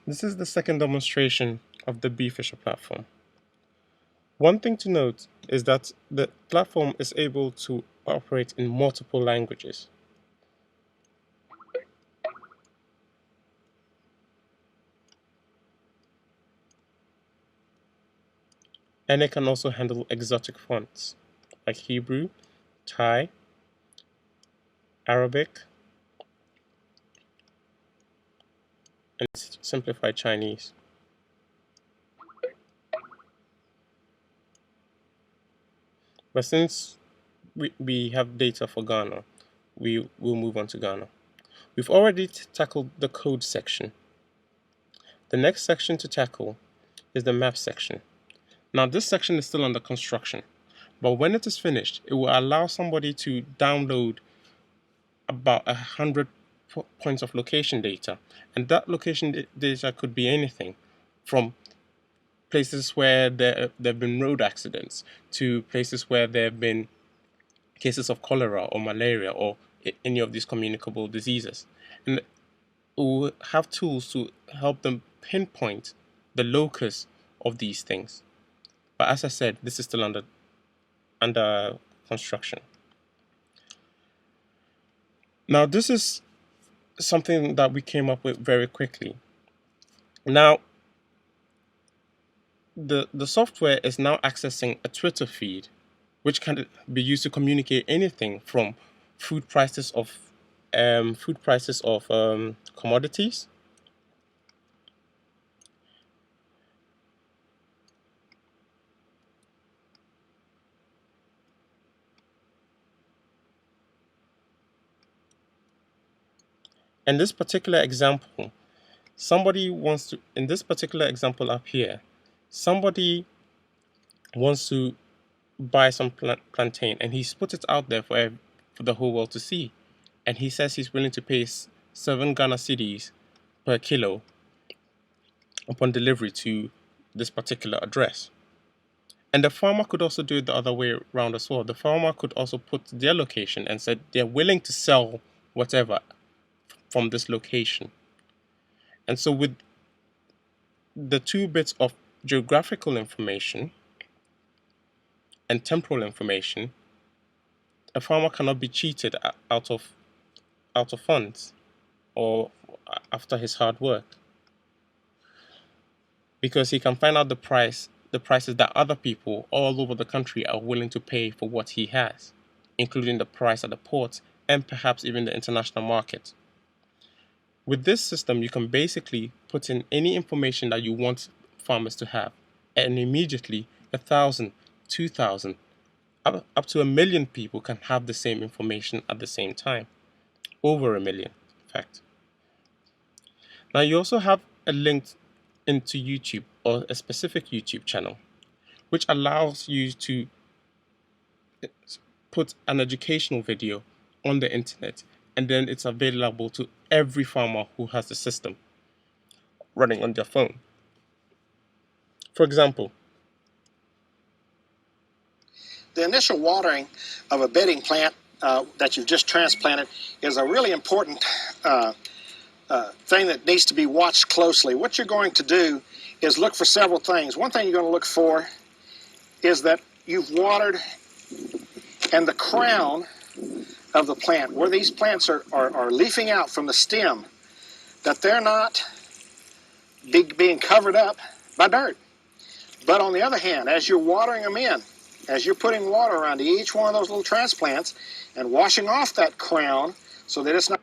This is the second demonstration of the Bfisher platform. One thing to note is that the platform is able to operate in multiple languages. And it can also handle exotic fonts like Hebrew, Thai, Arabic, and simplified Chinese. But since we have data for Ghana, we will move on to Ghana. We've already tackled the code section. The next section to tackle is the map section. Now this section is still under construction, but when it is finished, it will allow somebody to download about 100 points of location data, and that location data could be anything from places where there have been road accidents to places where there have been cases of cholera or malaria or any of these communicable diseases. And we'll have tools to help them pinpoint the locus of these things. But as I said, this is still under construction. Now, this is something that we came up with very quickly. Now, the software is now accessing a Twitter feed, which can be used to communicate anything from food prices of commodities, in this particular example, in this particular example up here, somebody wants to buy some plantain, and he's put it out there for the whole world to see. And he says he's willing to pay 7 Ghana cedis per kilo upon delivery to this particular address. And the farmer could also do it the other way around as well. The farmer could also put their location and said they're willing to sell whatever from this location. And so with the 2 bits of geographical information and temporal information, a farmer cannot be cheated out of funds or after his hard work, because he can find out the prices that other people all over the country are willing to pay for what he has, including the price at the port and perhaps even the international market. With this system, you can basically put in any information that you want farmers to have, and immediately 1,000, 2,000, up to 1,000,000 people can have the same information at the same time. Over 1,000,000, in fact. Now you also have a link into YouTube or a specific YouTube channel, which allows you to put an educational video on the internet, and then it's available to every farmer who has the system running on their phone. For example, the initial watering of a bedding plant that you've just transplanted is a really important thing that needs to be watched closely. What you're going to do is look for several things. One thing you're going to look for is that you've watered and the crown of the plant, where these plants are leafing out from the stem, that they're not being covered up by dirt. But on the other hand, as you're watering them in, as you're putting water around each one of those little transplants and washing off that crown so that it's not